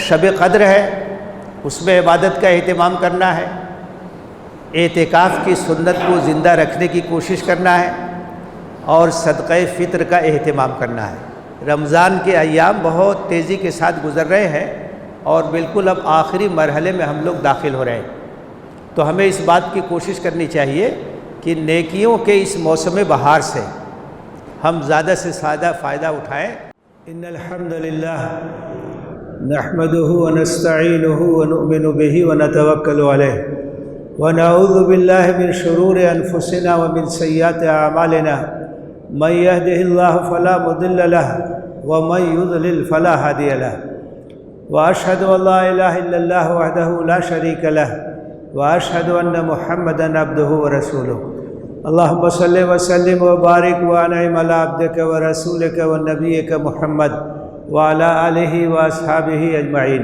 شب قدر ہے، اس میں عبادت کا اہتمام کرنا ہے، اعتکاف کی سنت کو زندہ رکھنے کی کوشش کرنا ہے، اور صدقہ فطر کا اہتمام کرنا ہے۔ رمضان کے ایام بہت تیزی کے ساتھ گزر رہے ہیں اور بالکل اب آخری مرحلے میں ہم لوگ داخل ہو رہے ہیں، تو ہمیں اس بات کی کوشش کرنی چاہیے کہ نیکیوں کے اس موسم بہار سے ہم زیادہ سے زیادہ فائدہ اٹھائیں۔ ان الحمد للہ نحمده ونستعینه ونؤمن به ونتوکل علیہ ونعوذ باللہ من شرور انفسنا ومن سیئات اعمالنا من يهده الله فلا مضل له ومن يضلل فلا هادي له واشهد ان لا اله الا الله وحده لا شريك له واشهد ان محمدا عبده ورسوله اللهم صل وسلم وبارك وانعم على عبدك ورسولك ونبيك محمد وعلى آله وأصحابه أجمعين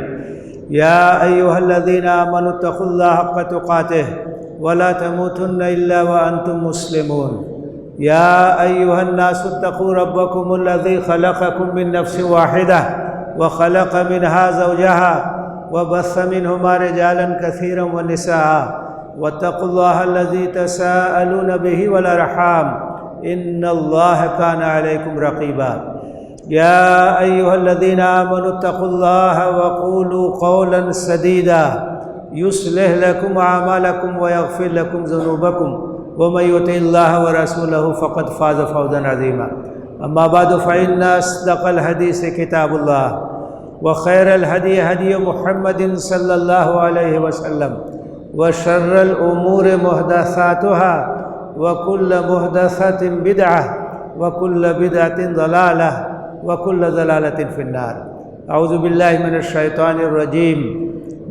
يا أيها الذين آمنوا اتقوا الله حق تقاته ولا تموتن إلا وأنتم مسلمون يا أيها الناس اتقوا ربكم الذي خلقكم من نفس واحدة وخلق منها زوجها وبث منهما رجالا كثيرا ونساء واتقوا الله الذي تساءلون به والأرحام إن الله كان عليكم رقيبا يا أيها الذين آمنوا اتقوا الله وقولوا قولا سديدا يصلح لكم أعمالكم ويغفر لكم ذنوبكم ومن يطع الله ورسوله فقد فاز فوزا عظيما أما بعد فإن أصدق الحديث كتاب الله وخير الهدي هدي محمد صلى الله عليه وسلم وشر الأمور محدثاتها وكل محدثة بدعة وكل بدعة ضلالة وكل ضلالة في النار أعوذ بالله من الشيطان الرجيم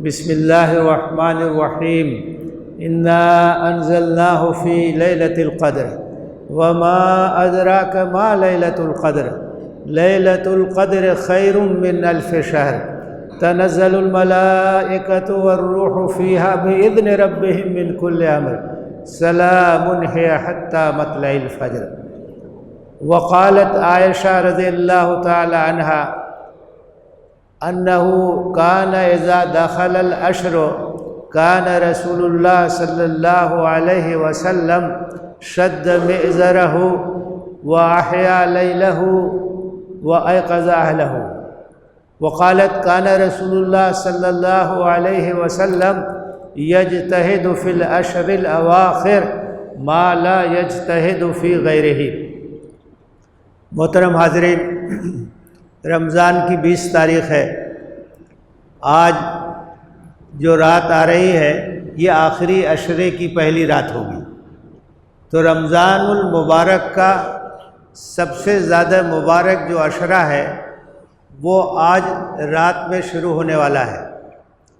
بسم الله الرحمن الرحيم إنا أنزلناه في ليلة القدر وما أدراك ما ليلة القدر ليلة القدر خير من ألف شهر تنزل الملائكة والروح فيها بإذن ربهم من كل أمر سلام هي حتى مطلع الفجر وقالت عائشة رضي الله تعالى عنها أنه كان إذا دخل الأشهر كان رسول الله صلى الله عليه وسلم شد مئزره وأحيا ليله وأيقظ أهله وقالت كان رسول الله صلى الله عليه وسلم يجتهد في الأشهر الأواخر ما لا يجتهد في غيره۔ محترم حاضرین، رمضان کی 20 تاریخ ہے۔ آج جو رات آ رہی ہے یہ آخری عشرے کی پہلی رات ہوگی، تو رمضان المبارک کا سب سے زیادہ مبارک جو عشرہ ہے وہ آج رات میں شروع ہونے والا ہے۔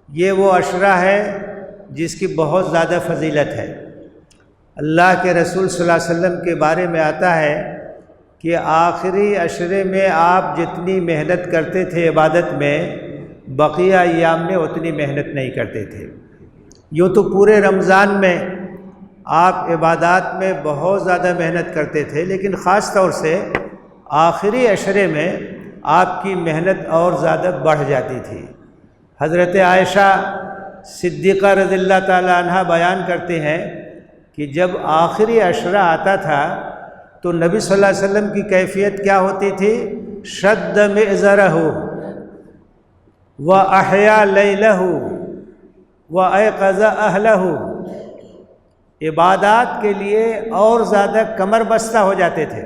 یہ وہ عشرہ ہے جس کی بہت زیادہ فضیلت ہے۔ اللہ کے رسول صلی اللہ علیہ وسلم کے بارے میں آتا ہے کہ آخری عشرے میں آپ جتنی محنت کرتے تھے عبادت میں، بقیہ ایام میں اتنی محنت نہیں کرتے تھے۔ یوں تو پورے رمضان میں آپ عبادات میں بہت زیادہ محنت کرتے تھے، لیکن خاص طور سے آخری عشرے میں آپ کی محنت اور زیادہ بڑھ جاتی تھی۔ حضرت عائشہ صدیقہ رضی اللہ تعالی عنہ بیان کرتے ہیں کہ جب آخری عشرہ آتا تھا تو نبی صلی اللہ علیہ وسلم کی کیفیت کیا ہوتی تھی؟ شد مئزرہ وأحیا لیلہ وأیقظ اہلہ، عبادات کے لیے اور زیادہ کمر بستہ ہو جاتے تھے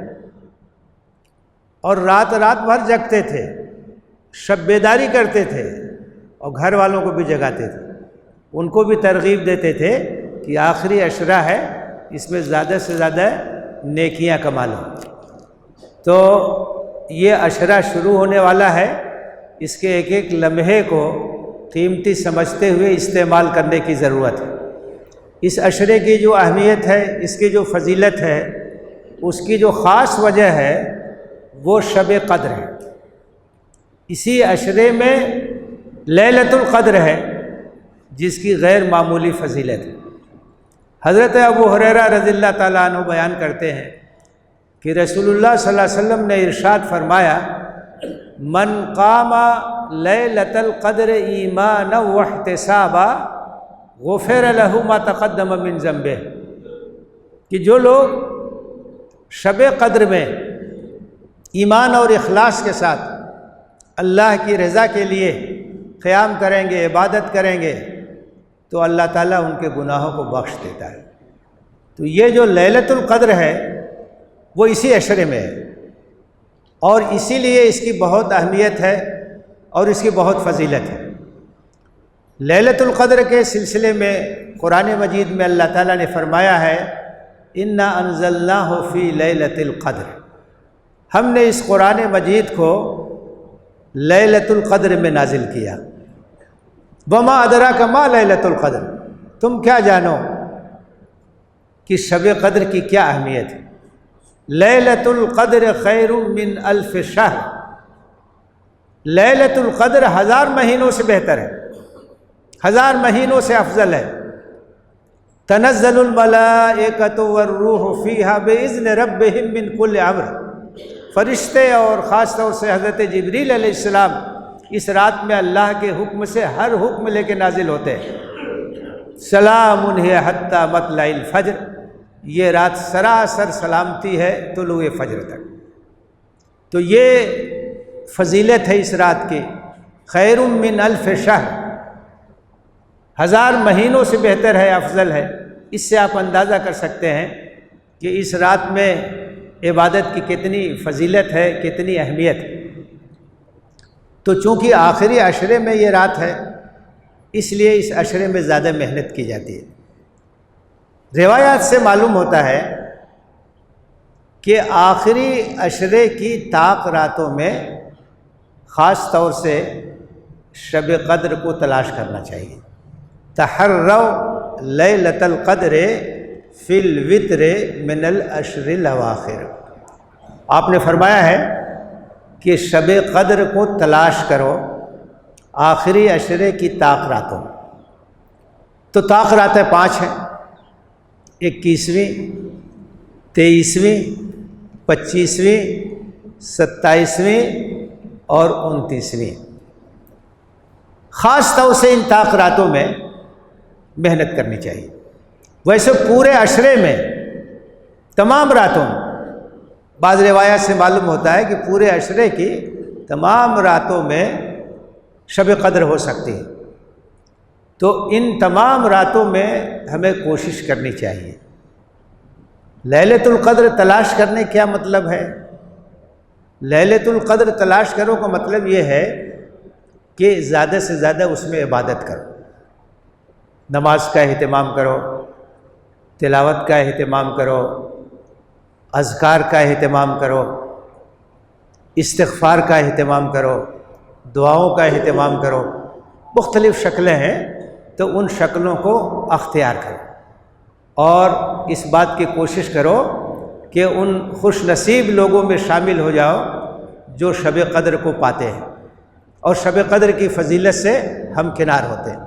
اور رات رات بھر جگتے تھے، شب بیداری کرتے تھے اور گھر والوں کو بھی جگاتے تھے، ان کو بھی ترغیب دیتے تھے کہ آخری عشرہ ہے، اس میں زیادہ سے زیادہ نیکیاں کما لو۔ تو یہ عشرہ شروع ہونے والا ہے، اس کے ایک ایک لمحے کو قیمتی سمجھتے ہوئے استعمال کرنے کی ضرورت ہے۔ اس عشرے کی جو اہمیت ہے، اس کی جو فضیلت ہے، اس کی جو خاص وجہ ہے وہ شب قدر ہے۔ اسی عشرے میں لیلۃ القدر ہے جس کی غیر معمولی فضیلت ہے۔ حضرت ابو ہریرہ رضی اللہ تعالیٰ عنہ بیان کرتے ہیں کہ رسول اللہ صلی اللہ علیہ وسلم نے ارشاد فرمایا، من قام لیلۃ القدر ایمانا واحتسابا غفر لہ ما تقدم من ذنبہ، کہ جو لوگ شب قدر میں ایمان اور اخلاص کے ساتھ اللہ کی رضا کے لیے قیام کریں گے، عبادت کریں گے، تو اللہ تعالیٰ ان کے گناہوں کو بخش دیتا ہے۔ تو یہ جو لیلۃ القدر ہے وہ اسی عشرے میں ہے، اور اسی لیے اس کی بہت اہمیت ہے اور اس کی بہت فضیلت ہے۔ لیلۃ القدر کے سلسلے میں قرآن مجید میں اللہ تعالیٰ نے فرمایا ہے انا انزلناہ فی لیلۃ القدر، ہم نے اس قرآن مجید کو لیلۃ القدر میں نازل کیا۔ وما ادراک ما لیلۃ القدر، تم کیا جانو کہ شب قدر کی کیا اہمیت ہے۔ لیلۃ القدر خیر من الف شہر، لیلۃ القدر 1000 مہینوں سے بہتر ہے، 1000 مہینوں سے افضل ہے۔ تنزل الملائکۃ والروح فیہا باذن ربہم من کل امر، فرشتے اور خاص طور سے حضرت جبریل علیہ السلام اس رات میں اللہ کے حکم سے ہر حکم لے کے نازل ہوتے ہیں۔ سلام ہی حتی مطلع الفجر، یہ رات سراسر سلامتی ہے طلوع فجر تک۔ تو یہ فضیلت ہے اس رات کی، خیر من الف شہر، 1000 مہینوں سے بہتر ہے، افضل ہے۔ اس سے آپ اندازہ کر سکتے ہیں کہ اس رات میں عبادت کی کتنی فضیلت ہے، کتنی اہمیت ہے۔ تو چونکہ آخری عشرے میں یہ رات ہے، اس لیے اس عشرے میں زیادہ محنت کی جاتی ہے۔ روایات سے معلوم ہوتا ہے کہ آخری عشرے کی طاق راتوں میں خاص طور سے شب قدر کو تلاش کرنا چاہیے۔ تحروا لیلۃ القدر فی الوتر من العشر الاواخر، آپ نے فرمایا ہے کہ شب قدر کو تلاش کرو آخری عشرے کی طاق راتوں۔ تو طاق راتیں 5 ہیں، 21ویں، 23ویں، 25ویں، 27ویں اور 29ویں۔ خاص طور سے ان طاق راتوں میں محنت کرنی چاہیے۔ ویسے پورے عشرے میں تمام راتوں میں، بعض روایات سے معلوم ہوتا ہے کہ پورے عشرے کی تمام راتوں میں شب قدر ہو سکتی ہے۔ تو ان تمام راتوں میں ہمیں کوشش کرنی چاہیے۔ لیلۃ القدر تلاش کرنے کیا مطلب ہے؟ لیلۃ القدر تلاش کرو کا مطلب یہ ہے کہ زیادہ سے زیادہ اس میں عبادت کرو، نماز کا اہتمام کرو، تلاوت کا اہتمام کرو، اذکار کا اہتمام کرو، استغفار کا اہتمام کرو، دعاؤں کا اہتمام کرو۔ مختلف شکلیں ہیں، تو ان شکلوں کو اختیار کرو اور اس بات کی کوشش کرو کہ ان خوش نصیب لوگوں میں شامل ہو جاؤ جو شب قدر کو پاتے ہیں اور شب قدر کی فضیلت سے ہمکنار ہوتے ہیں۔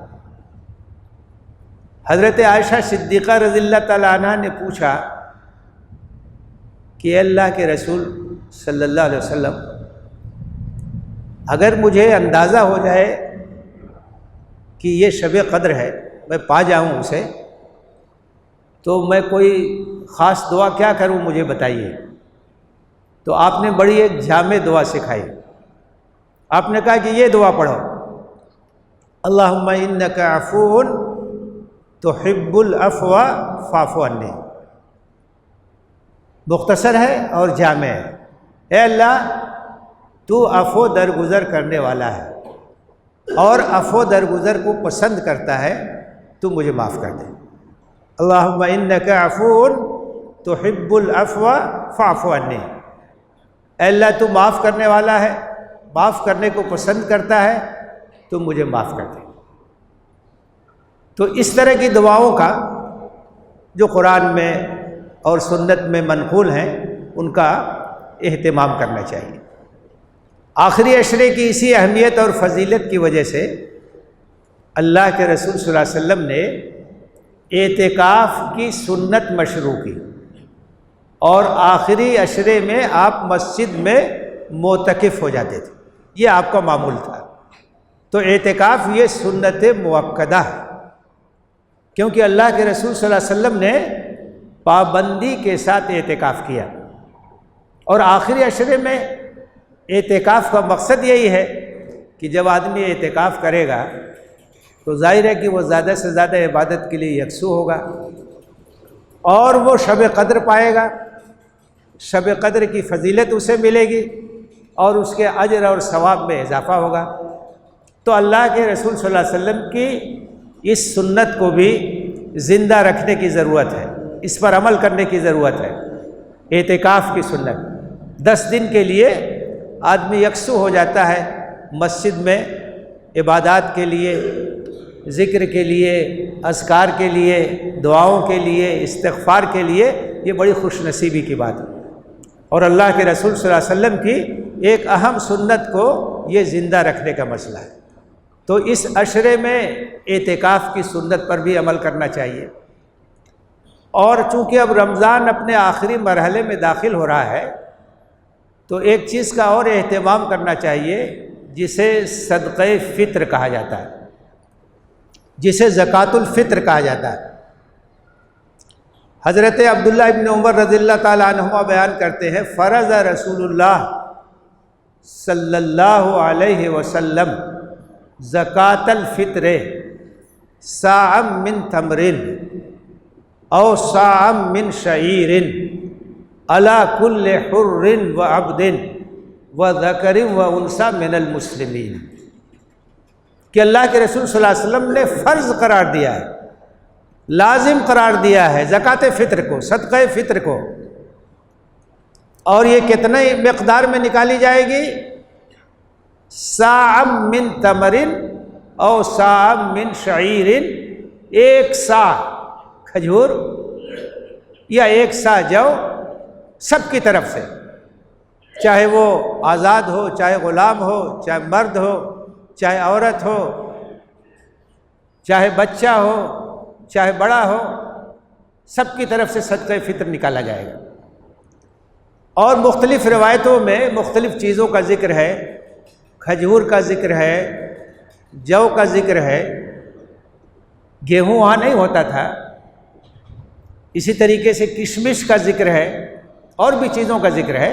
حضرت عائشہ صدیقہ رضی اللہ تعالیٰ عنہ نے پوچھا کہ اللہ کے رسول صلی اللہ علیہ وسلم، اگر مجھے اندازہ ہو جائے کہ یہ شب قدر ہے، میں پا جاؤں اسے، تو میں کوئی خاص دعا کیا کروں، مجھے بتائیے۔ تو آپ نے بڑی ایک جامع دعا سکھائی۔ آپ نے کہا کہ یہ دعا پڑھو، اللہم انک عفو تحب العفو فاعف عنی۔ مختصر ہے اور جامع ہے۔ اے اللہ، تو عفو درگزر کرنے والا ہے اور عفو درگزر کو پسند کرتا ہے، تو مجھے معاف کر دے۔ اللہم انک عفو تحب العفو فاعف عنی۔ اے اللہ، تو معاف کرنے والا ہے، معاف کرنے کو پسند کرتا ہے، تو مجھے معاف کر دے۔ تو اس طرح کی دعاؤں کا جو قرآن میں اور سنت میں منقول ہیں، ان کا اہتمام کرنا چاہیے۔ آخری عشرے کی اسی اہمیت اور فضیلت کی وجہ سے اللہ کے رسول صلی اللہ علیہ وسلم نے اعتکاف کی سنت مشروع کی، اور آخری عشرے میں آپ مسجد میں معتکف ہو جاتے تھے۔ یہ آپ کا معمول تھا تو اعتکاف یہ سنت مؤکدہ ہے، کیونکہ اللہ کے رسول صلی اللہ علیہ وسلم نے پابندی کے ساتھ اعتکاف کیا، اور آخری عشرے میں اعتکاف کا مقصد یہی ہے کہ جب آدمی اعتکاف کرے گا تو ظاہر ہے کہ وہ زیادہ سے زیادہ عبادت کے لیے یکسو ہوگا، اور وہ شب قدر پائے گا، شب قدر کی فضیلت اسے ملے گی، اور اس کے اجر اور ثواب میں اضافہ ہوگا۔ تو اللہ کے رسول صلی اللہ علیہ وسلم کی اس سنت کو بھی زندہ رکھنے کی ضرورت ہے، اس پر عمل کرنے کی ضرورت ہے۔ اعتکاف کی سنت 10 دن کے لیے آدمی یکسو ہو جاتا ہے، مسجد میں عبادات کے لیے، ذکر کے لیے، اذکار کے لیے، دعاؤں کے لیے، استغفار کے لیے، یہ بڑی خوش نصیبی کی بات ہے، اور اللہ کے رسول صلی اللہ علیہ وسلم کی ایک اہم سنت کو یہ زندہ رکھنے کا مسئلہ ہے۔ تو اس عشرے میں اعتکاف کی سنت پر بھی عمل کرنا چاہیے، اور چونکہ اب رمضان اپنے آخری مرحلے میں داخل ہو رہا ہے تو ایک چیز کا اور اہتمام کرنا چاہیے جسے صدقہ فطر کہا جاتا ہے، جسے زکوٰۃ الفطر کہا جاتا ہے۔ حضرت عبداللہ ابن عمر رضی اللہ تعالیٰ عنہما بیان کرتے ہیں، فرض رسول اللہ صلی اللہ علیہ وسلم زکوٰۃ الفطر صاعا من تمر او صاعا من شعیر علی کل حر و عبد و ذکر و انثی من المسلمین، کہ اللہ کے رسول صلی اللہ علیہ وسلم نے فرض قرار دیا ہے، لازم قرار دیا ہے زکوٰۃ فطر کو، صدقہ فطر کو، اور یہ کتنے مقدار میں نکالی جائے گی؟ صاع من تمر او صاع من شعیر، 1 صاع کھجور یا 1 صاع جو، سب کی طرف سے، چاہے وہ آزاد ہو، چاہے غلام ہو، چاہے مرد ہو، چاہے عورت ہو، چاہے بچہ ہو، چاہے بڑا ہو، سب کی طرف سے صدقہ فطر نکالا جائے گا۔ اور مختلف روایتوں میں مختلف چیزوں کا ذکر ہے، کھجور کا ذکر ہے، جو کا ذکر ہے، گیہوں وہاں نہیں ہوتا تھا، اسی طریقے سے کشمش کا ذکر ہے، اور بھی چیزوں کا ذکر ہے۔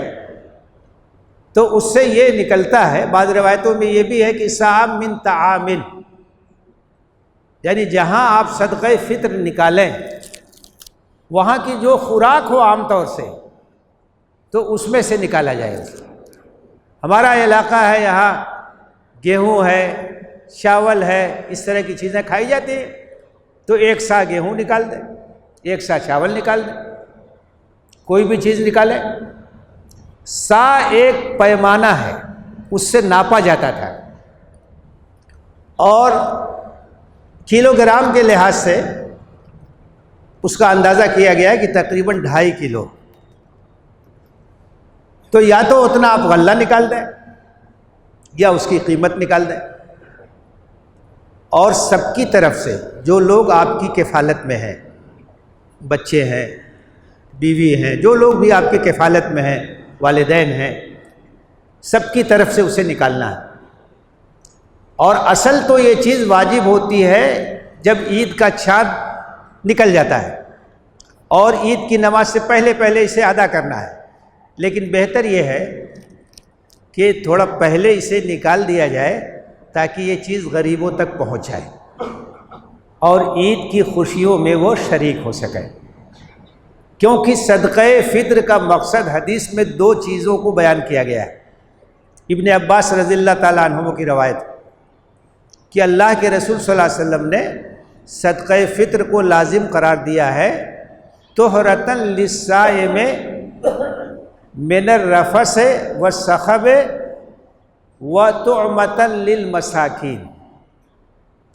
تو اس سے یہ نکلتا ہے، بعض روایتوں میں یہ بھی ہے کہ صاع من طعام، یعنی جہاں آپ صدقہ فطر نکالیں وہاں کی جو خوراک ہو عام طور سے، تو اس میں سے نکالا جائے گا۔ ہمارا علاقہ ہے، یہاں گیہوں ہے، چاول ہے، اس طرح کی چیزیں کھائی جاتی ہیں، تو 1 صاع گیہوں نکال دیں، 1 صاع چاول نکال دیں، کوئی بھی چیز نکالیں۔ صاع ایک پیمانہ ہے، اس سے ناپا جاتا تھا، اور کلو گرام کے لحاظ سے اس کا اندازہ کیا گیا ہے کہ تقریباً 2.5 کلو۔ تو یا تو اتنا آپ غلہ نکال دیں یا اس کی قیمت نکال دیں، اور سب کی طرف سے جو لوگ آپ کی کفالت میں ہیں، بچے ہیں، بیوی ہیں، جو لوگ بھی آپ کی کفالت میں ہیں، والدین ہیں، سب کی طرف سے اسے نکالنا ہے۔ اور اصل تو یہ چیز واجب ہوتی ہے جب عید کا چاند نکل جاتا ہے، اور عید کی نماز سے پہلے اسے ادا کرنا ہے، لیکن بہتر یہ ہے کہ تھوڑا پہلے اسے نکال دیا جائے تاکہ یہ چیز غریبوں تک پہنچ جائے اور عید کی خوشیوں میں وہ شریک ہو سکے۔ کیونکہ صدقہ فطر کا مقصد حدیث میں 2 چیزوں کو بیان کیا گیا ہے۔ ابن عباس رضی اللہ تعالیٰ عنہ کی روایت کہ اللہ کے رسول صلی اللہ علیہ وسلم نے صدقہ فطر کو لازم قرار دیا ہے، طہرۃ للصائم من الرفث والسخب وطعمۃ للمساکین۔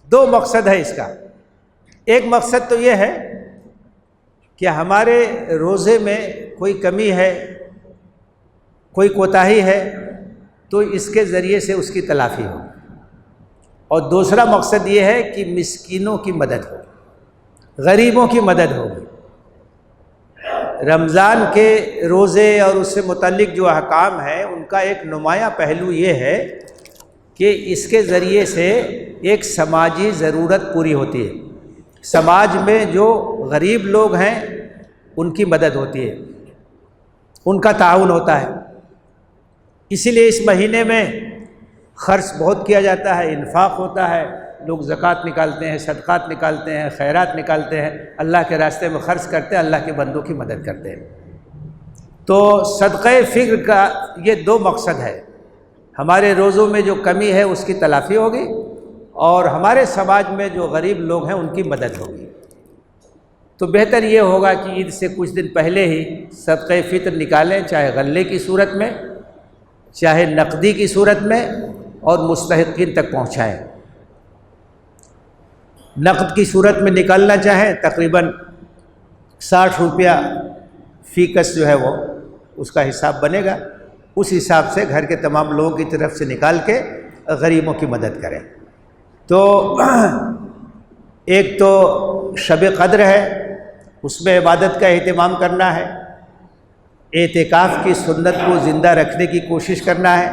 2 مقصد ہے اس کا۔ ایک مقصد تو یہ ہے کہ ہمارے روزے میں کوئی کمی ہے، کوئی کوتاہی ہے، تو اس کے ذریعے سے اس کی تلافی ہو، اور دوسرا مقصد یہ ہے کہ مسکینوں کی مدد ہو، غریبوں کی مدد ہوگی۔ رمضان کے روزے اور اس سے متعلق جو احکام ہیں ان کا ایک نمایاں پہلو یہ ہے کہ اس کے ذریعے سے ایک سماجی ضرورت پوری ہوتی ہے، سماج میں جو غریب لوگ ہیں ان کی مدد ہوتی ہے، ان کا تعاون ہوتا ہے۔ اسی لیے اس مہینے میں خرچ بہت کیا جاتا ہے، انفاق ہوتا ہے، لوگ زکوٰۃ نکالتے ہیں، صدقات نکالتے ہیں، خیرات نکالتے ہیں، اللہ کے راستے میں خرچ کرتے ہیں، اللہ کے بندوں کی مدد کرتے ہیں۔ تو صدقہ فکر کا یہ دو مقصد ہے، ہمارے روزوں میں جو کمی ہے اس کی تلافی ہوگی، اور ہمارے سماج میں جو غریب لوگ ہیں ان کی مدد ہوگی۔ تو بہتر یہ ہوگا کہ عید سے کچھ دن پہلے ہی صدقہ فطر نکالیں، چاہے غلے کی صورت میں، چاہے نقدی کی صورت میں، اور مستحقین تک پہنچائیں۔ نقد کی صورت میں نکالنا چاہیں تقریباً 60 روپیہ فی کس جو ہے وہ اس کا حساب بنے گا، اس حساب سے گھر کے تمام لوگوں کی طرف سے نکال کے غریبوں کی مدد کریں۔ تو ایک تو شب قدر ہے، اس میں عبادت کا اہتمام کرنا ہے، اعتکاف کی سنت کو زندہ رکھنے کی کوشش کرنا ہے،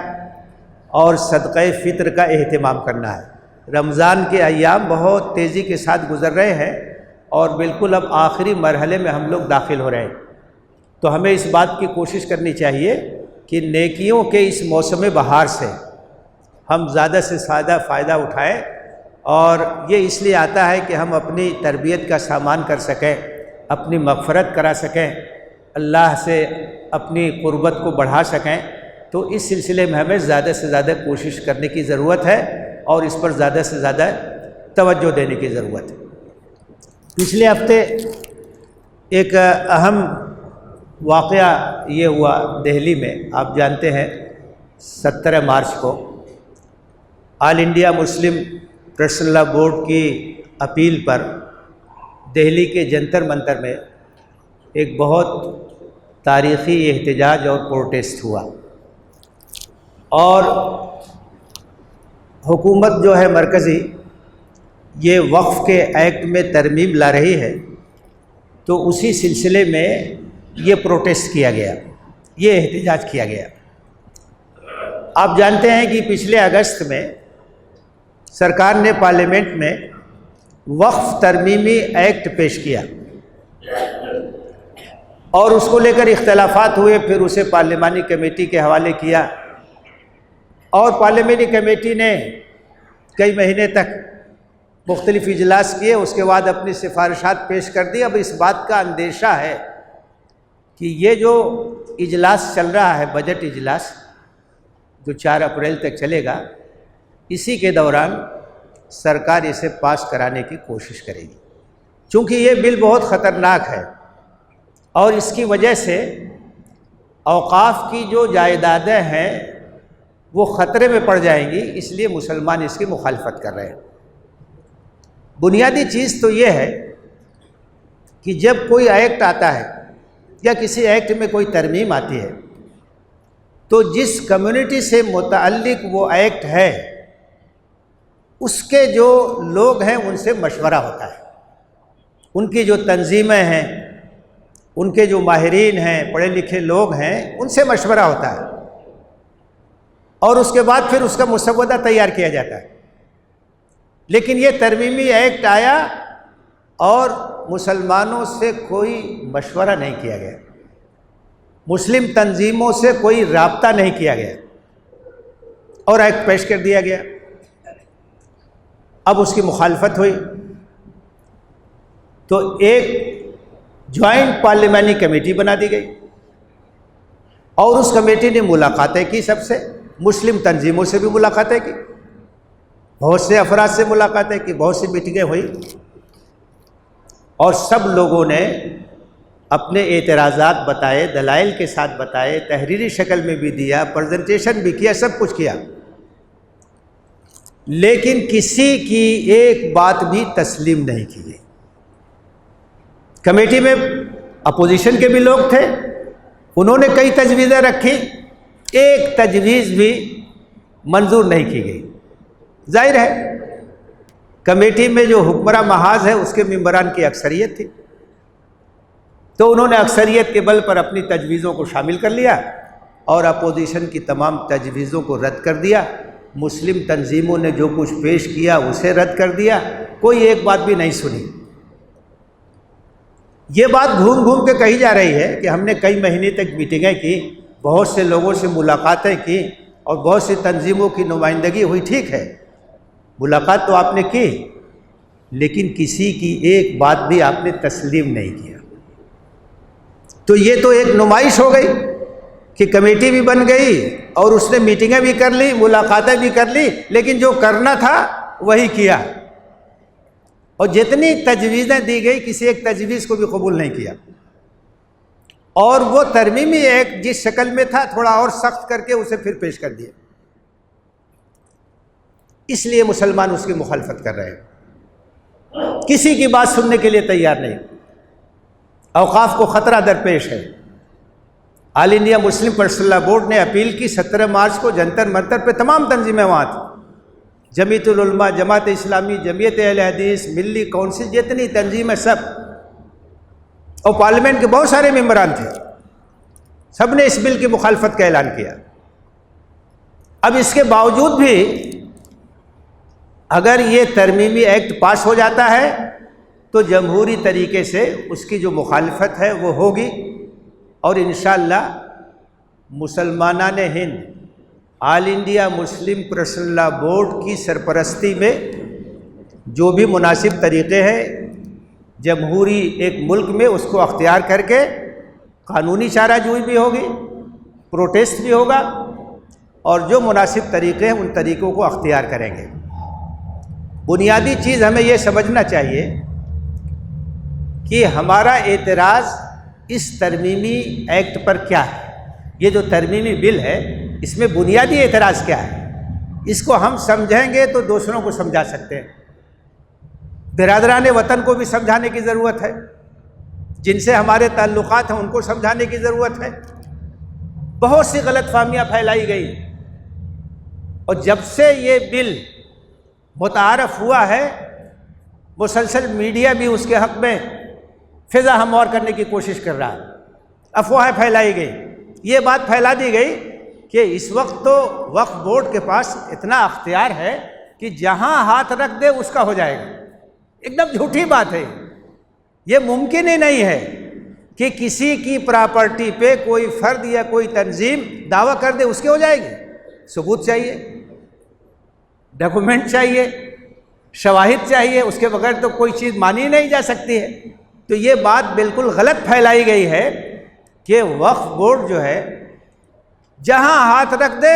اور صدقہ فطر کا اہتمام کرنا ہے۔ رمضان کے ایام بہت تیزی کے ساتھ گزر رہے ہیں، اور بالکل اب آخری مرحلے میں ہم لوگ داخل ہو رہے ہیں، تو ہمیں اس بات کی کوشش کرنی چاہیے کہ نیکیوں کے اس موسم بہار سے ہم زیادہ سے زیادہ فائدہ اٹھائیں، اور یہ اس لیے آتا ہے کہ ہم اپنی تربیت کا سامان کر سکیں، اپنی مغفرت کرا سکیں، اللہ سے اپنی قربت کو بڑھا سکیں۔ تو اس سلسلے میں ہمیں زیادہ سے زیادہ کوشش کرنے کی ضرورت ہے، اور اس پر زیادہ سے زیادہ توجہ دینے کی ضرورت ہے۔ پچھلے ہفتے ایک اہم واقعہ یہ ہوا دہلی میں، آپ جانتے ہیں 17 مارچ کو All India Muslim Personal Law Board کی اپیل پر دہلی کے جنتر منتر میں ایک بہت تاریخی احتجاج اور پروٹیسٹ ہوا، اور حکومت جو ہے مرکزی یہ وقف کے ایکٹ میں ترمیم لا رہی ہے، تو اسی سلسلے میں یہ پروٹیسٹ کیا گیا، یہ احتجاج کیا گیا۔ آپ جانتے ہیں کہ پچھلے اگست میں سرکار نے پارلیمنٹ میں وقف ترمیمی ایکٹ پیش کیا، اور اس کو لے کر اختلافات ہوئے، پھر اسے پارلیمانی کمیٹی کے حوالے کیا، اور پارلیمانی کمیٹی نے کئی مہینے تک مختلف اجلاس کیے، اس کے بعد اپنی سفارشات پیش کر دی۔ اب اس بات کا اندیشہ ہے کہ یہ جو اجلاس چل رہا ہے، بجٹ اجلاس جو 4 اپریل تک چلے گا، اسی کے دوران سرکار اسے پاس کرانے کی کوشش کرے گی، چونکہ یہ بل بہت خطرناک ہے، اور اس کی وجہ سے اوقاف کی جو جائیدادیں ہیں وہ خطرے میں پڑ جائیں گی، اس لیے مسلمان اس کی مخالفت کر رہے ہیں۔ بنیادی چیز تو یہ ہے کہ جب کوئی ایکٹ آتا ہے یا کسی ایکٹ میں کوئی ترمیم آتی ہے، تو جس کمیونٹی سے متعلق وہ ایکٹ ہے اس کے جو لوگ ہیں ان سے مشورہ ہوتا ہے، ان کی جو تنظیمیں ہیں، ان کے جو ماہرین ہیں، پڑھے لکھے لوگ ہیں، ان سے مشورہ ہوتا ہے، اور اس کے بعد پھر اس کا مسودہ تیار کیا جاتا ہے۔ لیکن یہ ترمیمی ایکٹ آیا اور مسلمانوں سے کوئی مشورہ نہیں کیا گیا، مسلم تنظیموں سے کوئی رابطہ نہیں کیا گیا، اور ایکٹ پیش کر دیا گیا۔ اب اس کی مخالفت ہوئی، تو ایک جوائنٹ پارلیمانی کمیٹی بنا دی گئی، اور اس کمیٹی نے ملاقاتیں کی، سب سے مسلم تنظیموں سے بھی ملاقاتیں کی، بہت سے افراد سے ملاقاتیں کی، بہت سی میٹنگیں ہوئی، اور سب لوگوں نے اپنے اعتراضات بتائے، دلائل کے ساتھ بتائے، تحریری شکل میں بھی دیا، پریزنٹیشن بھی کیا، سب کچھ کیا، لیکن کسی کی ایک بات بھی تسلیم نہیں کی گئی۔ کمیٹی میں اپوزیشن کے بھی لوگ تھے، انہوں نے کئی تجویزیں رکھی، ایک تجویز بھی منظور نہیں کی گئی۔ ظاہر ہے کمیٹی میں جو حکمراں محاذ ہے اس کے ممبران کی اکثریت تھی، تو انہوں نے اکثریت کے بل پر اپنی تجویزوں کو شامل کر لیا، اور اپوزیشن کی تمام تجویزوں کو رد کر دیا، مسلم تنظیموں نے جو کچھ پیش کیا اسے رد کر دیا، کوئی ایک بات بھی نہیں سنی۔ یہ بات گھوم گھوم کے کہی جا رہی ہے کہ ہم نے کئی مہینے تک میٹنگیں کی، بہت سے لوگوں سے ملاقاتیں کی اور بہت سی تنظیموں کی نمائندگی ہوئی، ٹھیک ہے، ملاقات تو آپ نے کی، لیکن کسی کی ایک بات بھی آپ نے تسلیم نہیں کیا۔ تو یہ تو ایک نمائش ہو گئی کہ کمیٹی بھی بن گئی اور اس نے میٹنگیں بھی کر لی، ملاقاتیں بھی کر لی، لیکن جو کرنا تھا وہی کیا، اور جتنی تجویزیں دی گئی کسی ایک تجویز کو بھی قبول نہیں کیا، اور وہ ترمیمی ایکٹ جس شکل میں تھا تھوڑا اور سخت کر کے اسے پھر پیش کر دیا۔ اس لیے مسلمان اس کی مخالفت کر رہے ہیں، کسی کی بات سننے کے لیے تیار نہیں۔ اوقاف کو خطرہ درپیش ہے۔ آل انڈیا مسلم پرسنل لا بورڈ نے اپیل کی 17 مارچ کو جنتر منتر پہ، تمام تنظیمیں وہاں تھیں، جمیعت العلماء، جماعت اسلامی، جمعیت اہل حدیث، ملی کونسل، جتنی تنظیمیں سب، اور پارلیمنٹ کے بہت سارے ممبران تھے، سب نے اس بل کی مخالفت کا اعلان کیا۔ اب اس کے باوجود بھی اگر یہ ترمیمی ایکٹ پاس ہو جاتا ہے تو جمہوری طریقے سے اس کی جو مخالفت ہے وہ ہوگی، اور انشاءاللہ مسلمانان ہند آل انڈیا مسلم پرسنل لا بورڈ کی سرپرستی میں جو بھی مناسب طریقے ہیں جمہوری ایک ملک میں اس کو اختیار کر کے قانونی چارہ جوئی بھی ہوگی، پروٹیسٹ بھی ہوگا، اور جو مناسب طریقے ہیں ان طریقوں کو اختیار کریں گے۔ بنیادی چیز ہمیں یہ سمجھنا چاہیے کہ ہمارا اعتراض اس ترمیمی ایکٹ پر کیا ہے۔ یہ جو ترمیمی بل ہے اس میں بنیادی اعتراض کیا ہے، اس کو ہم سمجھیں گے تو دوسروں کو سمجھا سکتے ہیں، برادران وطن کو بھی سمجھانے کی ضرورت ہے، جن سے ہمارے تعلقات ہیں ان کو سمجھانے کی ضرورت ہے۔ بہت سی غلط فہمیاں پھیلائی گئی، اور جب سے یہ بل متعارف ہوا ہے مسلسل میڈیا بھی اس کے حق میں فضا ہموار کرنے کی کوشش کر رہا ہے، افواہیں پھیلائی گئی، یہ بات پھیلا دی گئی کہ اس وقت تو وقف بورڈ کے پاس اتنا اختیار ہے کہ جہاں ہاتھ رکھ دے اس کا ہو جائے گا۔ ایک دم جھوٹی بات ہے، یہ ممکن ہی نہیں ہے کہ کسی کی پراپرٹی پہ کوئی فرد یا کوئی تنظیم دعویٰ کر دے اس کی ہو جائے گی۔ ثبوت چاہیے، ڈاکومنٹ چاہیے، شواہد چاہیے، اس کے بغیر تو کوئی چیز مانی نہیں جا سکتی ہے۔ تو یہ بات بالکل غلط پھیلائی گئی ہے کہ وقف بورڈ جو ہے جہاں ہاتھ رکھ دے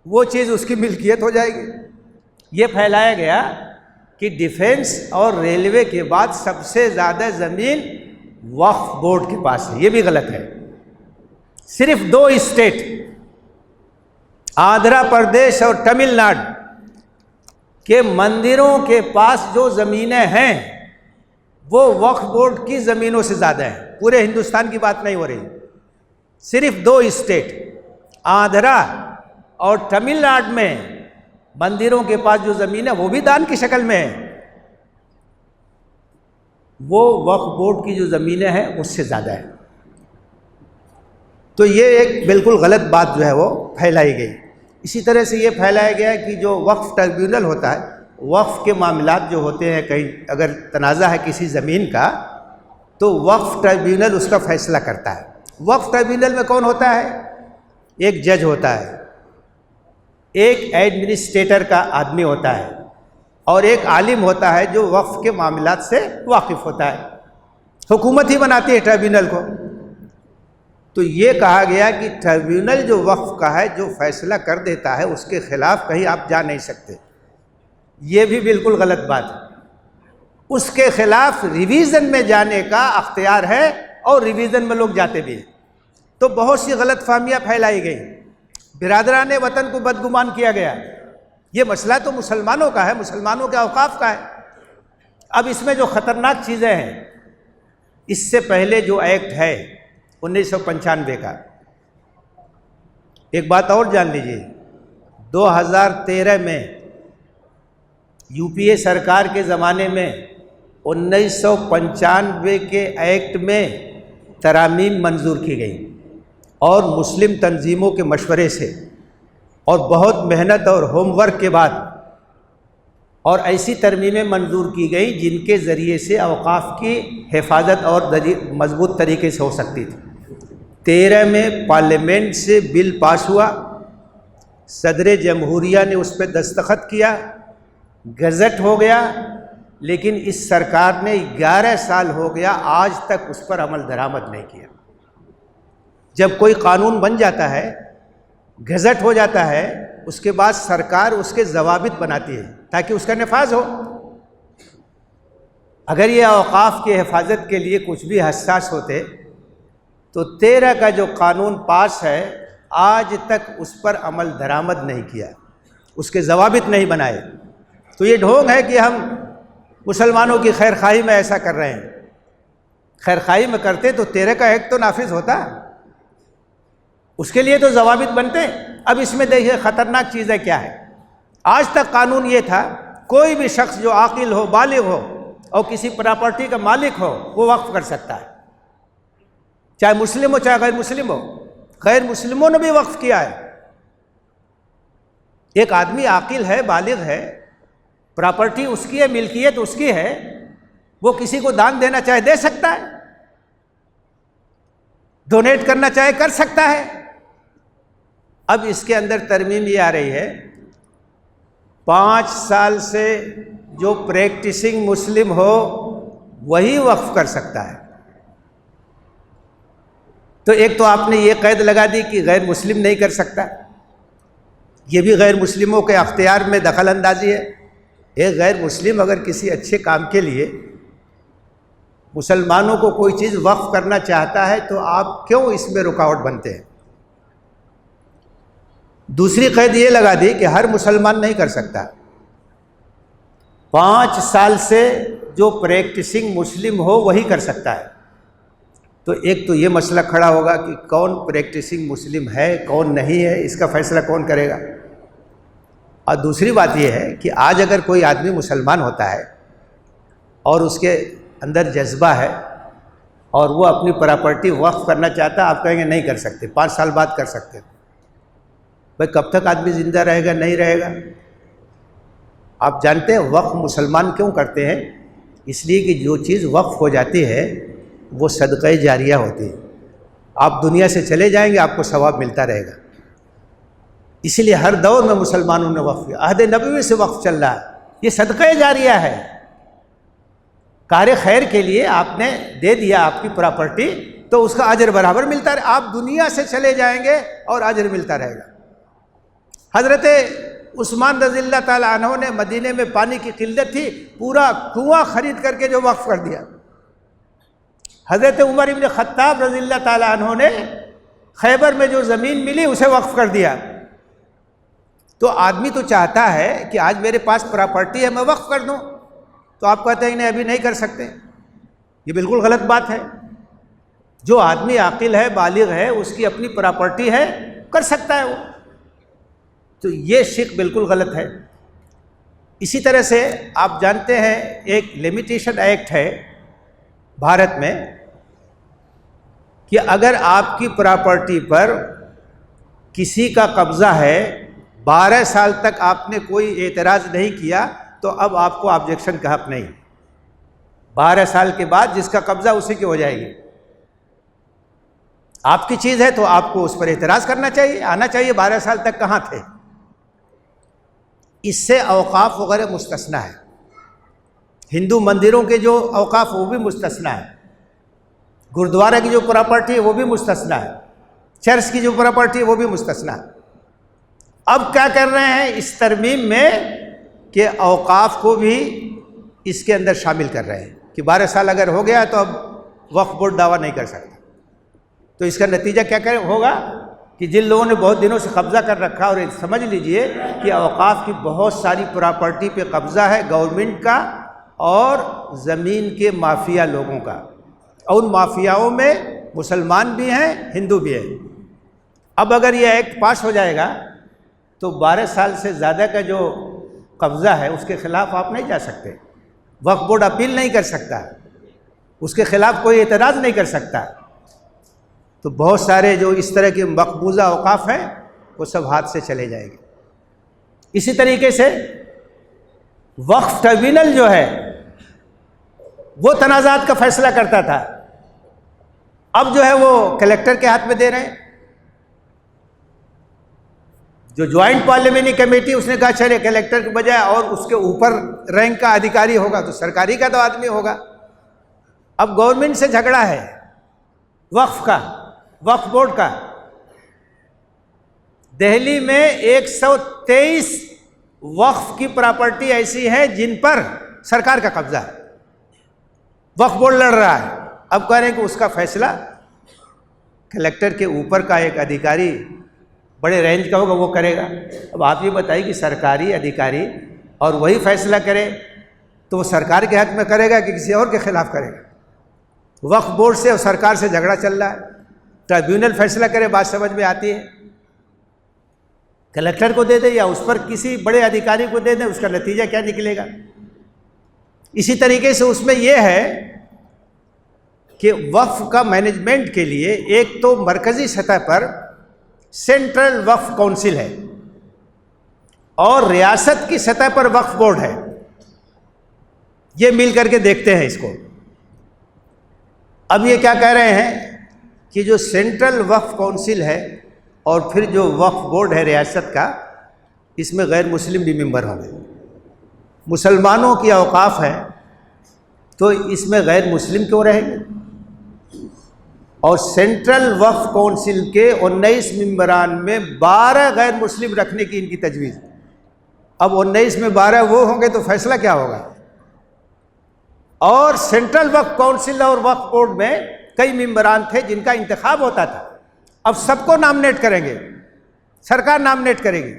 وہ چیز اس کی ملکیت ہو جائے گی۔ یہ پھیلایا گیا کہ ڈیفنس اور ریلوے کے بعد سب سے زیادہ زمین وقف بورڈ کے پاس ہے، یہ بھی غلط ہے۔ صرف 2 اسٹیٹ آندھرا پردیش اور تمل ناڈو کے مندروں کے پاس جو زمینیں ہیں وہ وقف بورڈ کی زمینوں سے زیادہ ہیں، پورے ہندوستان کی بات نہیں ہو رہی، صرف 2 اسٹیٹ آندھرا اور تمل ناڈو میں مندروں کے پاس جو زمین ہے وہ بھی دان کی شکل میں ہے، وہ وقف بورڈ کی جو زمینیں ہیں اس سے زیادہ ہے۔ تو یہ ایک بالکل غلط بات جو ہے وہ پھیلائی گئی۔ اسی طرح سے یہ پھیلایا گیا کہ جو وقف ٹریبیونل ہوتا ہے، وقف کے معاملات جو ہوتے ہیں، کہیں اگر تنازع ہے کسی زمین کا تو وقف ٹریبیونل اس کا فیصلہ کرتا ہے۔ وقف ٹریبیونل میں کون ہوتا ہے؟ ایک جج ہوتا ہے، ایک ایڈمنسٹریٹر کا آدمی ہوتا ہے، اور ایک عالم ہوتا ہے جو وقف کے معاملات سے واقف ہوتا ہے۔ حکومت ہی بناتی ہے ٹریبیونل کو۔ تو یہ کہا گیا کہ ٹریبیونل جو وقف کا ہے جو فیصلہ کر دیتا ہے اس کے خلاف کہیں آپ جا نہیں سکتے، یہ بھی بالکل غلط بات ہے۔ اس کے خلاف ریویژن میں جانے کا اختیار ہے اور ریویژن میں لوگ جاتے بھی ہیں۔ تو بہت سی غلط فہمیاں پھیلائی گئیں، برادران وطن کو بدگمان کیا گیا۔ یہ مسئلہ تو مسلمانوں کا ہے، مسلمانوں کے اوقاف کا ہے۔ اب اس میں جو خطرناک چیزیں ہیں، اس سے پہلے جو ایکٹ ہے 1995 کا، ایک بات اور جان لیجیے، 2013 میں یو پی اے سرکار کے زمانے میں 1995 کے ایکٹ میں ترامیم منظور کی گئی، اور مسلم تنظیموں کے مشورے سے اور بہت محنت اور ہوم ورک کے بعد اور ایسی ترمیمیں منظور کی گئیں جن کے ذریعے سے اوقاف کی حفاظت اور مضبوط طریقے سے ہو سکتی تھی۔ 13 میں پارلیمنٹ سے بل پاس ہوا، صدر جمہوریہ نے اس پہ دستخط کیا، گزٹ ہو گیا، لیکن اس سرکار نے 11 سال ہو گیا آج تک اس پر عمل درآمد نہیں کیا۔ جب کوئی قانون بن جاتا ہے، گزٹ ہو جاتا ہے، اس کے بعد سرکار اس کے ضوابط بناتی ہے تاکہ اس کا نفاذ ہو۔ اگر یہ اوقاف کی حفاظت کے لیے کچھ بھی حساس ہوتے تو 13 کا جو قانون پاس ہے آج تک اس پر عمل درآمد نہیں کیا، اس کے ضوابط نہیں بنائے۔ تو یہ ڈھونگ ہے کہ ہم مسلمانوں کی خیر خواہی میں ایسا کر رہے ہیں۔ خیر خواہی میں کرتے تو 13 کا ایکٹ تو نافذ ہوتا، اس کے لیے تو ضوابط بنتے۔ اب اس میں دیکھیے خطرناک چیزیں کیا ہے۔ آج تک قانون یہ تھا کوئی بھی شخص جو عاقل ہو، بالغ ہو اور کسی پراپرٹی کا مالک ہو وہ وقف کر سکتا ہے، چاہے مسلم ہو چاہے غیر مسلم ہو۔ غیر مسلموں نے بھی وقف کیا ہے۔ ایک آدمی عاقل ہے، بالغ ہے، پراپرٹی اس کی ہے، ملکیت اس کی ہے، وہ کسی کو دان دینا چاہے دے سکتا ہے، ڈونیٹ کرنا چاہے کر سکتا ہے۔ اب اس کے اندر ترمیم یہ آ رہی ہے 5 سال سے جو پریکٹسنگ مسلم ہو وہی وقف کر سکتا ہے۔ تو ایک تو آپ نے یہ قید لگا دی کہ غیر مسلم نہیں کر سکتا، یہ بھی غیر مسلموں کے اختیار میں دخل اندازی ہے۔ ایک غیر مسلم اگر کسی اچھے کام کے لیے مسلمانوں کو کوئی چیز وقف کرنا چاہتا ہے تو آپ کیوں اس میں رکاوٹ بنتے ہیں؟ دوسری قید یہ لگا دی کہ ہر مسلمان نہیں کر سکتا، 5 سال سے جو پریکٹسنگ مسلم ہو وہی کر سکتا ہے۔ تو ایک تو یہ مسئلہ کھڑا ہوگا کہ کون پریکٹسنگ مسلم ہے کون نہیں ہے، اس کا فیصلہ کون کرے گا؟ اور دوسری بات یہ ہے کہ آج اگر کوئی آدمی مسلمان ہوتا ہے اور اس کے اندر جذبہ ہے اور وہ اپنی پراپرٹی وقف کرنا چاہتا ہے، آپ کہیں گے نہیں کر سکتے، 5 سال بعد کر سکتے۔ بھائی کب تک آدمی زندہ رہے گا؟ نہیں رہے گا۔ آپ جانتے ہیں وقف مسلمان کیوں کرتے ہیں؟ اس لیے کہ جو چیز وقف ہو جاتی ہے وہ صدقہ جاریہ ہوتی ہے، آپ دنیا سے چلے جائیں گے آپ کو ثواب ملتا رہے گا۔ اسی لیے ہر دور میں مسلمانوں نے وقف کیا، عہد نبوی سے وقف چل رہا ہے، یہ صدقہ جاریہ ہے۔ کار خیر کے لیے آپ نے دے دیا آپ کی پراپرٹی تو اس کا اجر برابر ملتا رہے، آپ دنیا سے چلے جائیں گے اور اجر ملتا رہے گا۔ حضرت عثمان رضی اللہ تعالیٰ عنہ نے مدینے میں پانی کی قلت تھی، پورا کنواں خرید کر کے جو وقف کر دیا۔ حضرت عمر ابن خطاب رضی اللہ تعالیٰ عنہ نے خیبر میں جو زمین ملی اسے وقف کر دیا۔ تو آدمی تو چاہتا ہے کہ آج میرے پاس پراپرٹی ہے میں وقف کر دوں، تو آپ کہتے ہیں نہیں ابھی نہیں کر سکتے، یہ بالکل غلط بات ہے۔ جو آدمی عاقل ہے بالغ ہے اس کی اپنی پراپرٹی ہے، کر سکتا ہے وہ، تو یہ شک بالکل غلط ہے۔ اسی طرح سے آپ جانتے ہیں ایک لمیٹیشن ایکٹ ہے بھارت میں کہ اگر آپ کی پراپرٹی پر کسی کا قبضہ ہے، 12 سال تک آپ نے کوئی اعتراض نہیں کیا تو اب آپ کو آبجیکشن کا حق نہیں۔ 12 سال کے بعد جس کا قبضہ اسی کی ہو جائے گی۔ آپ کی چیز ہے تو آپ کو اس پر اعتراض کرنا چاہیے، آنا چاہیے 12 سال تک کہاں تھے۔ اس سے اوقاف وغیرہ مستثنی ہے، ہندو مندروں کے جو اوقاف وہ بھی مستثنی ہے، گردوارہ کی جو پراپرٹی ہے وہ بھی مستثنی ہے، چرچ کی جو پراپرٹی ہے وہ بھی مستثنی ہے۔ اب کیا کر رہے ہیں اس ترمیم میں کہ اوقاف کو بھی اس کے اندر شامل کر رہے ہیں کہ 12 سال اگر ہو گیا تو اب وقف بورڈ دعویٰ نہیں کر سکتا۔ تو اس کا نتیجہ کیا ہوگا کہ جن لوگوں نے بہت دنوں سے قبضہ کر رکھا، اور سمجھ لیجئے کہ اوقاف کی بہت ساری پراپرٹی پہ قبضہ ہے گورنمنٹ کا اور زمین کے مافیا لوگوں کا، اور ان مافیاؤں میں مسلمان بھی ہیں ہندو بھی ہیں۔ اب اگر یہ ایکٹ پاس ہو جائے گا تو 12 سال سے زیادہ کا جو قبضہ ہے اس کے خلاف آپ نہیں جا سکتے، وقف بورڈ اپیل نہیں کر سکتا، اس کے خلاف کوئی اعتراض نہیں کر سکتا۔ تو بہت سارے جو اس طرح کے مقبوضہ اوقاف ہیں وہ سب ہاتھ سے چلے جائیں گے۔ اسی طریقے سے وقف ٹربیونل جو ہے وہ تنازعات کا فیصلہ کرتا تھا، اب جو ہے وہ کلیکٹر کے ہاتھ میں دے رہے ہیں۔ جو جوائنٹ پارلیمنٹری کمیٹی، اس نے کہا چلے کلیکٹر کے بجائے اور اس کے اوپر رینک کا ادھیکاری ہوگا تو سرکاری کا تو آدمی ہوگا۔ اب گورنمنٹ سے جھگڑا ہے وقف کا، وقف بورڈ کا۔ دہلی میں 123 وقف کی پراپرٹی ایسی ہے جن پر سرکار کا قبضہ ہے، وقف بورڈ لڑ رہا ہے۔ اب کہہ رہے ہیں کہ اس کا فیصلہ کلیکٹر کے اوپر کا ایک ادھیکاری بڑے رینج کا ہوگا، وہ کرے گا۔ اب آپ یہ بتائیے کہ سرکاری ادھیکاری اور وہی فیصلہ کرے تو وہ سرکار کے حق میں کرے گا کہ کسی اور کے خلاف کرے گا؟ وقف بورڈ سے اور سرکار سے جھگڑا چل رہا ہے، ٹربیونل فیصلہ کرے، بات سمجھ میں آتی ہے، کلیکٹر کو دے دے یا اس پر کسی بڑے ادھیکاری کو دے دیں، اس کا نتیجہ کیا نکلے گا؟ اسی طریقے سے اس میں یہ ہے کہ وقف کا مینجمنٹ کے لیے ایک تو مرکزی سطح پر سینٹرل وقف کونسل ہے اور ریاست کی سطح پر وقف بورڈ ہے، یہ مل کر کے دیکھتے ہیں اس کو۔ اب یہ کیا کہہ رہے ہیں کہ جو سینٹرل وقف کونسل ہے اور پھر جو وقف بورڈ ہے ریاست کا، اس میں غیر مسلم بھی ممبر ہوں گے۔ مسلمانوں کی اوقاف ہیں تو اس میں غیر مسلم کیوں رہیں گے؟ اور سینٹرل وقف کونسل کے 19 ممبران میں 12 غیر مسلم رکھنے کی ان کی تجویز۔ اب 19 میں 12 وہ ہوں گے تو فیصلہ کیا ہوگا؟ اور سینٹرل وقف کونسل اور وقف بورڈ میں کئی ممبران تھے جن کا انتخاب ہوتا تھا، اب سب کو نامنیٹ کریں گے، سرکار نامنیٹ کرے گی۔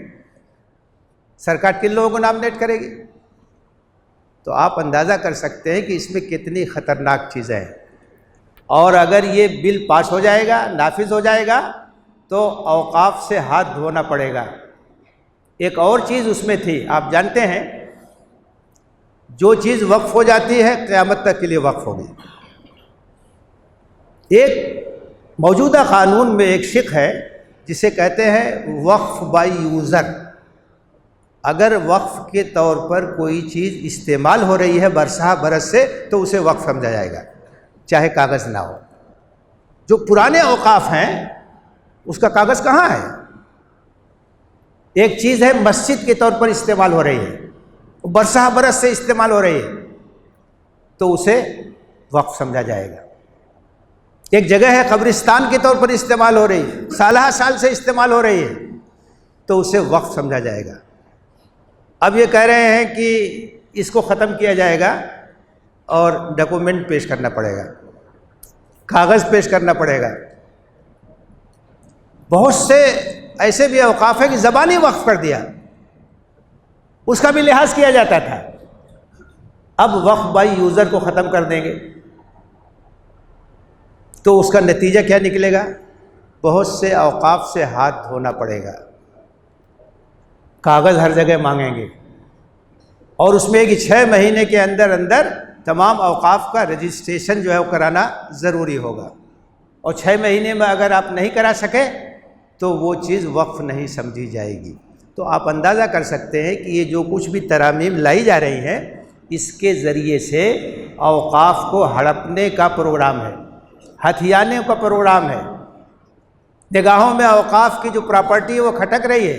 سرکار کن لوگوں کو نامنیٹ کرے گی؟ تو آپ اندازہ کر سکتے ہیں کہ اس میں کتنی خطرناک چیزیں ہیں۔ اور اگر یہ بل پاس ہو جائے گا، نافذ ہو جائے گا، تو اوقاف سے ہاتھ دھونا پڑے گا۔ ایک اور چیز اس میں تھی، آپ جانتے ہیں جو چیز وقف ہو جاتی ہے قیامت تک کے لیے وقف ہوگی۔ ایک موجودہ قانون میں ایک شق ہے جسے کہتے ہیں وقف بائی یوزر۔ اگر وقف کے طور پر کوئی چیز استعمال ہو رہی ہے برسہ برس سے تو اسے وقف سمجھا جائے گا، چاہے کاغذ نہ ہو۔ جو پرانے اوقاف ہیں اس کا کاغذ کہاں ہے؟ ایک چیز ہے مسجد کے طور پر استعمال ہو رہی ہے، برسہ برس سے استعمال ہو رہی ہے تو اسے وقف سمجھا جائے گا۔ ایک جگہ ہے قبرستان کے طور پر استعمال ہو رہی ہے، سالہ سال سے استعمال ہو رہی ہے تو اسے وقف سمجھا جائے گا۔ اب یہ کہہ رہے ہیں کہ اس کو ختم کیا جائے گا اور ڈاکومنٹ پیش کرنا پڑے گا، کاغذ پیش کرنا پڑے گا۔ بہت سے ایسے بھی اوقاف ہیں کہ زبانی وقف کر دیا، اس کا بھی لحاظ کیا جاتا تھا، اب وقف بائی یوزر کو ختم کر دیں گے تو اس کا نتیجہ کیا نکلے گا؟ بہت سے اوقاف سے ہاتھ دھونا پڑے گا، کاغذ ہر جگہ مانگیں گے، اور اس میں کہ 6 مہینے کے اندر اندر تمام اوقاف کا رجسٹریشن جو ہے وہ کرانا ضروری ہوگا، اور 6 مہینے میں اگر آپ نہیں کرا سکے تو وہ چیز وقف نہیں سمجھی جائے گی۔ تو آپ اندازہ کر سکتے ہیں کہ یہ جو کچھ بھی ترامیم لائی جا رہی ہیں اس کے ذریعے سے اوقاف کو ہڑپنے کا پروگرام ہے، ہتھیانے کا پروگرام ہے۔ نگاہوں میں اوقاف کی جو پراپرٹی ہے وہ کھٹک رہی ہے۔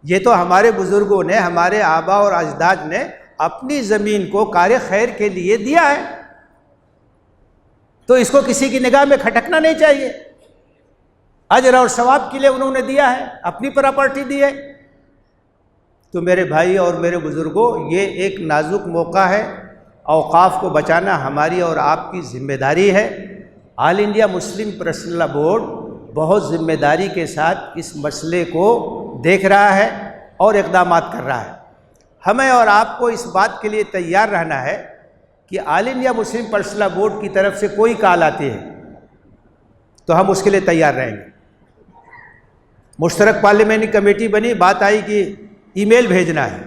یہ تو ہمارے بزرگوں نے، ہمارے آبا اور اجداد نے اپنی زمین کو کار خیر کے لیے دیا ہے، تو اس کو کسی کی نگاہ میں کھٹکنا نہیں چاہیے۔ اجر اور ثواب کے لیے انہوں نے دیا ہے، اپنی پراپرٹی دی ہے۔ تو میرے بھائی اور میرے بزرگوں، یہ ایک نازک موقع ہے، اوقاف کو بچانا ہماری اور آپ کی ذمہ داری ہے۔ All India Muslim Personal Law Board بہت ذمہ داری کے ساتھ اس مسئلے کو دیکھ رہا ہے اور اقدامات کر رہا ہے۔ ہمیں اور آپ کو اس بات کے لیے تیار رہنا ہے کہ All India Muslim Personal Law Board کی طرف سے کوئی کال آتی ہے تو ہم اس کے لیے تیار رہیں گے۔ مشترک پارلیمنٹری کمیٹی بنی، بات آئی کہ ای میل بھیجنا ہے،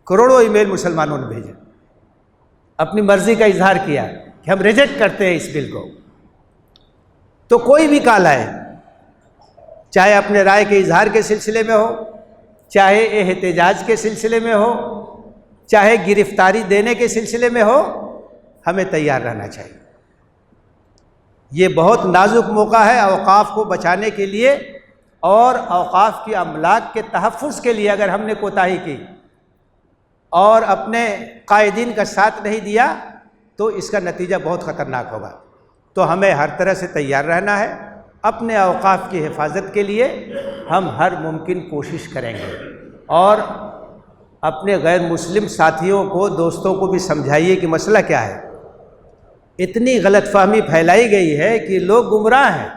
کروڑوں ای میل مسلمانوں نے بھیجے، اپنی مرضی کا اظہار کیا کہ ہم ریجیکٹ کرتے ہیں اس بل کو۔ تو کوئی بھی کال آئے، چاہے اپنے رائے کے اظہار کے سلسلے میں ہو، چاہے احتجاج کے سلسلے میں ہو، چاہے گرفتاری دینے کے سلسلے میں ہو، ہمیں تیار رہنا چاہیے۔ یہ بہت نازک موقع ہے اوقاف کو بچانے کے لیے، اور اوقاف کی املاک کے تحفظ کے لیے اگر ہم نے کوتاہی کی اور اپنے قائدین کا ساتھ نہیں دیا تو اس کا نتیجہ بہت خطرناک ہوگا۔ تو ہمیں ہر طرح سے تیار رہنا ہے۔ اپنے اوقاف کی حفاظت کے لیے ہم ہر ممکن کوشش کریں گے، اور اپنے غیر مسلم ساتھیوں کو، دوستوں کو بھی سمجھائیے کہ مسئلہ کیا ہے۔ اتنی غلط فہمی پھیلائی گئی ہے کہ لوگ گمراہ ہیں،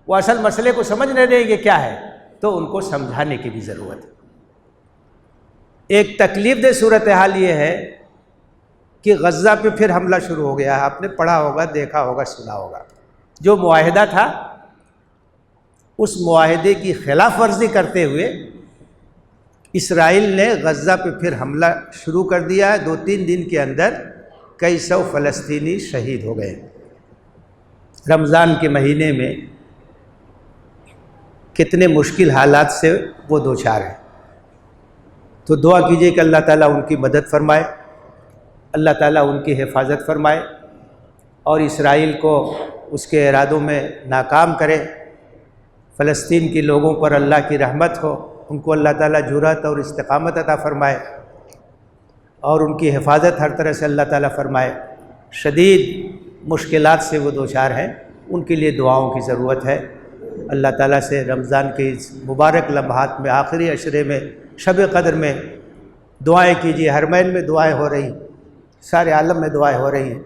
وہ اصل مسئلے کو سمجھ نہیں رہے کہ کیا ہے، تو ان کو سمجھانے کی بھی ضرورت ہے۔ ایک تکلیف دہ صورتحال یہ ہے کہ غزہ پہ پھر حملہ شروع ہو گیا ہے۔ آپ نے پڑھا ہوگا، دیکھا ہوگا، سنا ہوگا۔ جو معاہدہ تھا اس معاہدے کی خلاف ورزی کرتے ہوئے اسرائیل نے غزہ پہ پھر حملہ شروع کر دیا ہے۔ 2-3 دن کے اندر کئی سو فلسطینی شہید ہو گئے۔ رمضان کے مہینے میں کتنے مشکل حالات سے وہ دوچار ہیں۔ تو دعا کیجیے کہ اللہ تعالیٰ ان کی مدد فرمائے، اللہ تعالیٰ ان کی حفاظت فرمائے، اور اسرائیل کو اس کے ارادوں میں ناکام کرے۔ فلسطین کے لوگوں پر اللہ کی رحمت ہو، ان کو اللہ تعالیٰ جرأت اور استقامت عطا فرمائے، اور ان کی حفاظت ہر طرح سے اللہ تعالیٰ فرمائے۔ شدید مشکلات سے وہ دوچار ہیں، ان کے لیے دعاؤں کی ضرورت ہے۔ اللہ تعالیٰ سے رمضان کے اس مبارک لمحات میں، آخری عشرے میں، شب قدر میں دعائیں کیجیے۔ حرمین میں دعائیں ہو رہی، سارے عالم میں دعائیں ہو رہی ہیں۔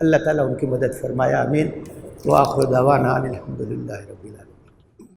اللہ تعالیٰ ان کی مدد فرمائے، آمین۔ وآخر دعوانا ان الحمد للہ رب العالمین۔